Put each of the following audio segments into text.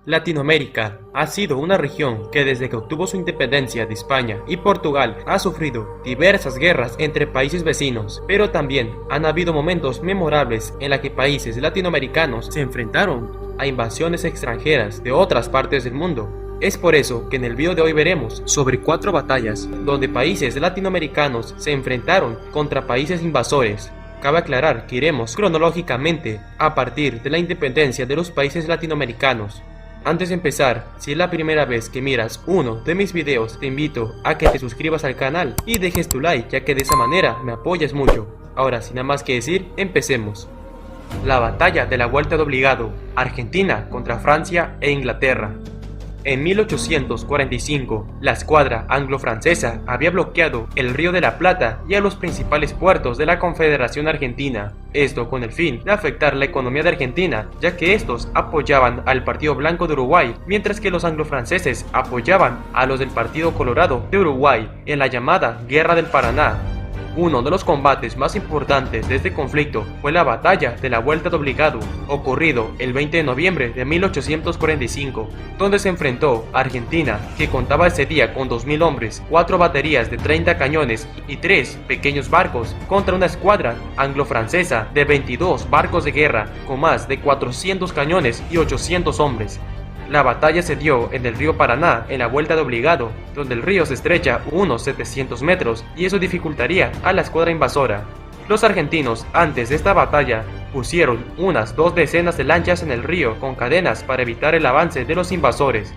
Latinoamérica ha sido una región que desde que obtuvo su independencia de España y Portugal ha sufrido diversas guerras entre países vecinos, pero también han habido momentos memorables en los que países latinoamericanos se enfrentaron a invasiones extranjeras de otras partes del mundo. Es por eso que en el video de hoy veremos sobre 4 batallas donde países latinoamericanos se enfrentaron contra países invasores. Cabe aclarar que iremos cronológicamente a partir de la independencia de los países latinoamericanos. Antes de empezar, si es la primera vez que miras uno de mis videos, te invito a que te suscribas al canal y dejes tu like, ya que de esa manera me apoyas mucho. Ahora, sin nada más que decir, empecemos. La batalla de la Vuelta de Obligado, Argentina contra Francia e Inglaterra. En 1845, la escuadra anglo-francesa había bloqueado el Río de la Plata y a los principales puertos de la Confederación Argentina, esto con el fin de afectar la economía de Argentina, ya que estos apoyaban al Partido Blanco de Uruguay, mientras que los anglo-franceses apoyaban a los del Partido Colorado de Uruguay en la llamada Guerra del Paraná. Uno de los combates más importantes de este conflicto fue la batalla de la Vuelta de Obligado, ocurrido el 20 de noviembre de 1845, donde se enfrentó a Argentina, que contaba ese día con 2000 hombres, 4 baterías de 30 cañones y 3 pequeños barcos, contra una escuadra anglo-francesa de 22 barcos de guerra con más de 400 cañones y 800 hombres. La batalla se dio en el río Paraná en la Vuelta de Obligado, donde el río se estrecha unos 700 metros y eso dificultaría a la escuadra invasora. Los argentinos, antes de esta batalla, pusieron unas 2 decenas de lanchas en el río con cadenas para evitar el avance de los invasores.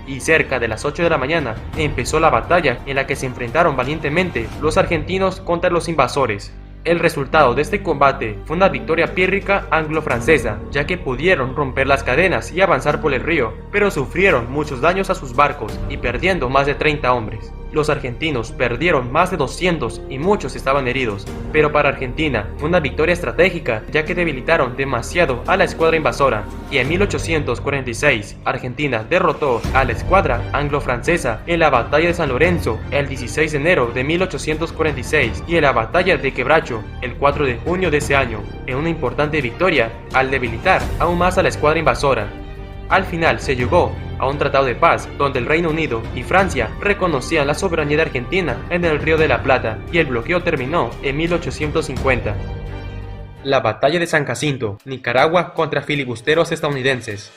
Y cerca de las 8 de la mañana empezó la batalla en la que se enfrentaron valientemente los argentinos contra los invasores. El resultado de este combate fue una victoria pírrica anglo-francesa, ya que pudieron romper las cadenas y avanzar por el río, pero sufrieron muchos daños a sus barcos y perdiendo más de 30 hombres. Los argentinos perdieron más de 200 y muchos estaban heridos, pero para Argentina fue una victoria estratégica, ya que debilitaron demasiado a la escuadra invasora, y en 1846 Argentina derrotó a la escuadra anglo-francesa en la batalla de San Lorenzo el 16 de enero de 1846 y en la batalla de Quebracho el 4 de junio de ese año, en una importante victoria al debilitar aún más a la escuadra invasora. Al final se llegó a un tratado de paz donde el Reino Unido y Francia reconocían la soberanía de Argentina en el Río de la Plata y el bloqueo terminó en 1850. La batalla de San Jacinto, Nicaragua contra filibusteros estadounidenses.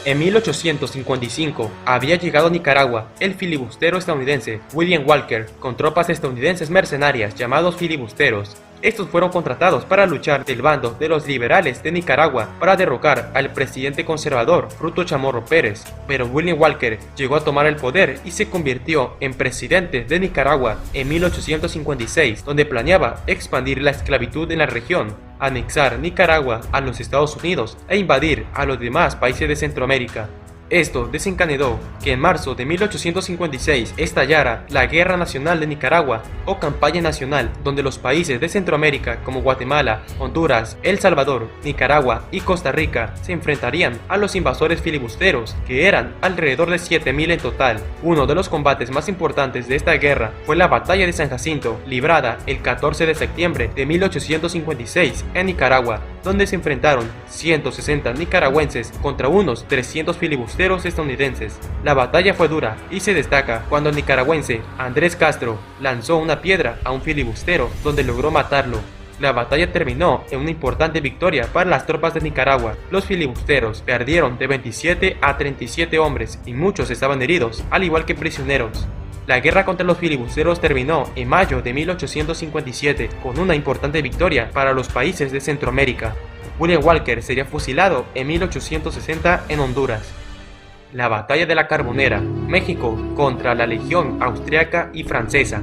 En 1855 había llegado a Nicaragua el filibustero estadounidense William Walker con tropas estadounidenses mercenarias llamados filibusteros. Estos fueron contratados para luchar del bando de los liberales de Nicaragua para derrocar al presidente conservador Fruto Chamorro Pérez, pero William Walker llegó a tomar el poder y se convirtió en presidente de Nicaragua en 1856, donde planeaba expandir la esclavitud en la región, anexar Nicaragua a los Estados Unidos e invadir a los demás países de Centroamérica. Esto desencadenó que en marzo de 1856 estallara la Guerra Nacional de Nicaragua o Campaña Nacional, donde los países de Centroamérica como Guatemala, Honduras, El Salvador, Nicaragua y Costa Rica se enfrentarían a los invasores filibusteros, que eran alrededor de 7000 en total. Uno de los combates más importantes de esta guerra fue la Batalla de San Jacinto, librada el 14 de septiembre de 1856 en Nicaragua, donde se enfrentaron 160 nicaragüenses contra unos 300 filibusteros estadounidenses. La batalla fue dura y se destaca cuando el nicaragüense Andrés Castro lanzó una piedra a un filibustero donde logró matarlo. La batalla terminó en una importante victoria para las tropas de Nicaragua. Los filibusteros perdieron de 27 a 37 hombres y muchos estaban heridos, al igual que prisioneros. La guerra contra los filibusteros terminó en mayo de 1857 con una importante victoria para los países de Centroamérica. William Walker sería fusilado en 1860 en Honduras. La batalla de la Carbonera, México contra la Legión austriaca y francesa.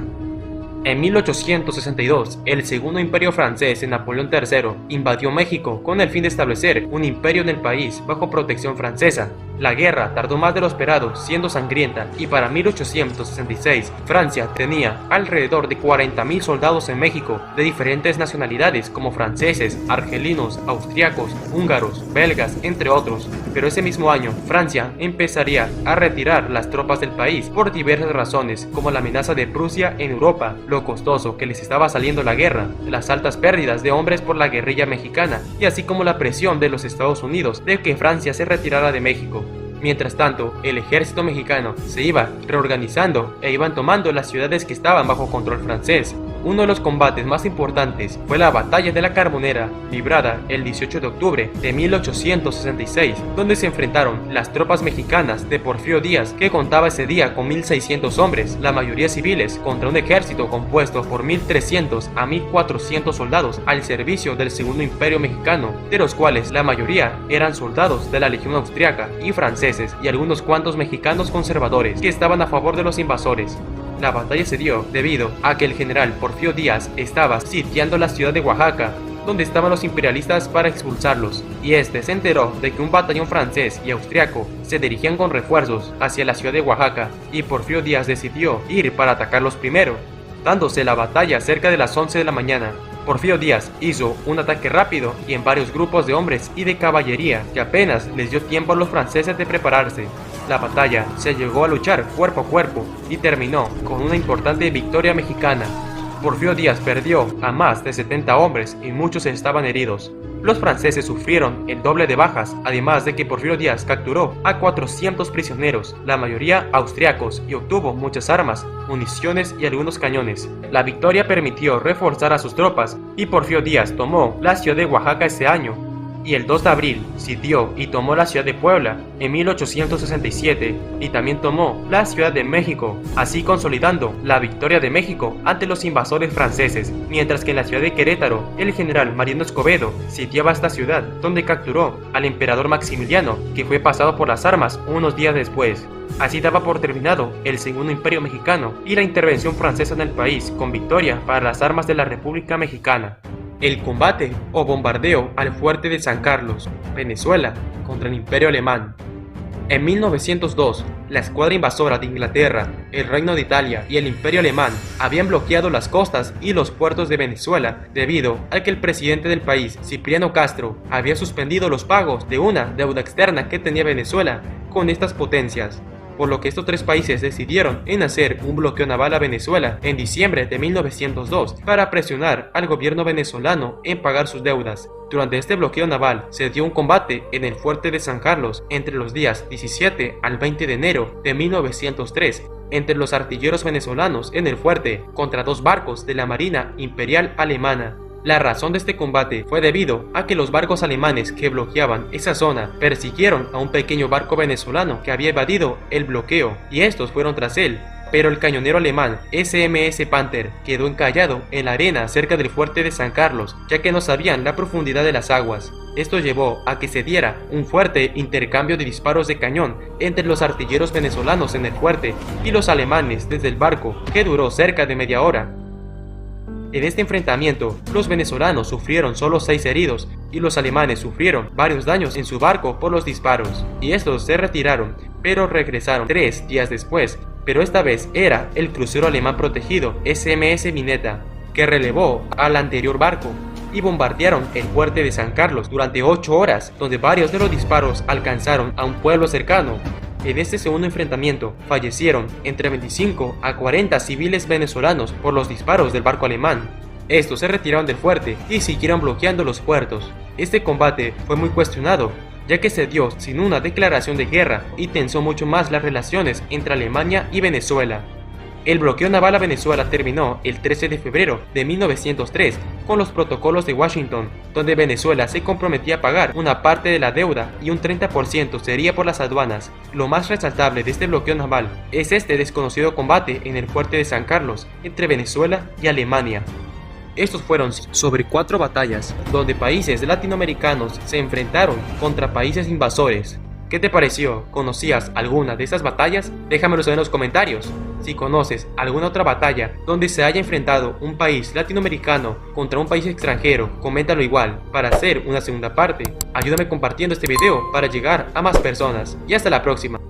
En 1862, el Segundo Imperio francés de Napoleón III invadió México con el fin de establecer un imperio en el país bajo protección francesa. La guerra tardó más de lo esperado, siendo sangrienta, y para 1866 Francia tenía alrededor de 40.000 soldados en México de diferentes nacionalidades como franceses, argelinos, austriacos, húngaros, belgas, entre otros. Pero ese mismo año Francia empezaría a retirar las tropas del país por diversas razones, como la amenaza de Prusia en Europa, lo costoso que les estaba saliendo la guerra, las altas pérdidas de hombres por la guerrilla mexicana y así como la presión de los Estados Unidos de que Francia se retirara de México. Mientras tanto, el ejército mexicano se iba reorganizando e iban tomando las ciudades que estaban bajo control francés. Uno de los combates más importantes fue la Batalla de la Carbonera, librada el 18 de octubre de 1866, donde se enfrentaron las tropas mexicanas de Porfirio Díaz, que contaba ese día con 1.600 hombres, la mayoría civiles, contra un ejército compuesto por 1.300 a 1.400 soldados al servicio del Segundo Imperio Mexicano, de los cuales la mayoría eran soldados de la Legión Austriaca y franceses y algunos cuantos mexicanos conservadores que estaban a favor de los invasores. La batalla se dio debido a que el general Porfirio Díaz estaba sitiando la ciudad de Oaxaca, donde estaban los imperialistas para expulsarlos, y este se enteró de que un batallón francés y austriaco se dirigían con refuerzos hacia la ciudad de Oaxaca, y Porfirio Díaz decidió ir para atacarlos primero, dándose la batalla cerca de las 11 de la mañana. Porfirio Díaz hizo un ataque rápido y en varios grupos de hombres y de caballería que apenas les dio tiempo a los franceses de prepararse. La batalla se llegó a luchar cuerpo a cuerpo y terminó con una importante victoria mexicana. Porfirio Díaz perdió a más de 70 hombres y muchos estaban heridos. Los franceses sufrieron el doble de bajas, además de que Porfirio Díaz capturó a 400 prisioneros, la mayoría austriacos, y obtuvo muchas armas, municiones y algunos cañones. La victoria permitió reforzar a sus tropas y Porfirio Díaz tomó la ciudad de Oaxaca ese año, y el 2 de abril sitió y tomó la ciudad de Puebla en 1867 y también tomó la Ciudad de México, así consolidando la victoria de México ante los invasores franceses, mientras que en la ciudad de Querétaro el general Mariano Escobedo sitiaba esta ciudad, donde capturó al emperador Maximiliano, que fue pasado por las armas unos días después. Así daba por terminado el Segundo Imperio Mexicano y la intervención francesa en el país, con victoria para las armas de la República Mexicana. El combate o bombardeo al fuerte de San Carlos, Venezuela, contra el Imperio Alemán. En 1902, la escuadra invasora de Inglaterra, el Reino de Italia y el Imperio Alemán habían bloqueado las costas y los puertos de Venezuela debido a que el presidente del país, Cipriano Castro, había suspendido los pagos de una deuda externa que tenía Venezuela con estas potencias, por lo que estos tres países decidieron en hacer un bloqueo naval a Venezuela en diciembre de 1902 para presionar al gobierno venezolano en pagar sus deudas. Durante este bloqueo naval se dio un combate en el fuerte de San Carlos entre los días 17 al 20 de enero de 1903 entre los artilleros venezolanos en el fuerte contra dos barcos de la Marina Imperial Alemana. La razón de este combate fue debido a que los barcos alemanes que bloqueaban esa zona persiguieron a un pequeño barco venezolano que había evadido el bloqueo y estos fueron tras él, pero el cañonero alemán SMS Panther quedó encallado en la arena cerca del fuerte de San Carlos, ya que no sabían la profundidad de las aguas. Esto llevó a que se diera un fuerte intercambio de disparos de cañón entre los artilleros venezolanos en el fuerte y los alemanes desde el barco, que duró cerca de media hora. En este enfrentamiento, los venezolanos sufrieron solo 6 heridos y los alemanes sufrieron varios daños en su barco por los disparos, y estos se retiraron, pero regresaron 3 días después, pero esta vez era el crucero alemán protegido SMS Mineta, que relevó al anterior barco, y bombardearon el fuerte de San Carlos durante 8 horas, donde varios de los disparos alcanzaron a un pueblo cercano. En este segundo enfrentamiento fallecieron entre 25 a 40 civiles venezolanos por los disparos del barco alemán. Estos se retiraron del fuerte y siguieron bloqueando los puertos. Este combate fue muy cuestionado, ya que se dio sin una declaración de guerra y tensó mucho más las relaciones entre Alemania y Venezuela. El bloqueo naval a Venezuela terminó el 13 de febrero de 1903 con los protocolos de Washington, donde Venezuela se comprometía a pagar una parte de la deuda y un 30% sería por las aduanas. Lo más resaltable de este bloqueo naval es este desconocido combate en el fuerte de San Carlos entre Venezuela y Alemania. Estos fueron sobre 4 batallas, donde países latinoamericanos se enfrentaron contra países invasores. ¿Qué te pareció? ¿Conocías alguna de estas batallas? Déjamelo saber en los comentarios. Si conoces alguna otra batalla donde se haya enfrentado un país latinoamericano contra un país extranjero, coméntalo igual para hacer una segunda parte. Ayúdame compartiendo este video para llegar a más personas. Y hasta la próxima.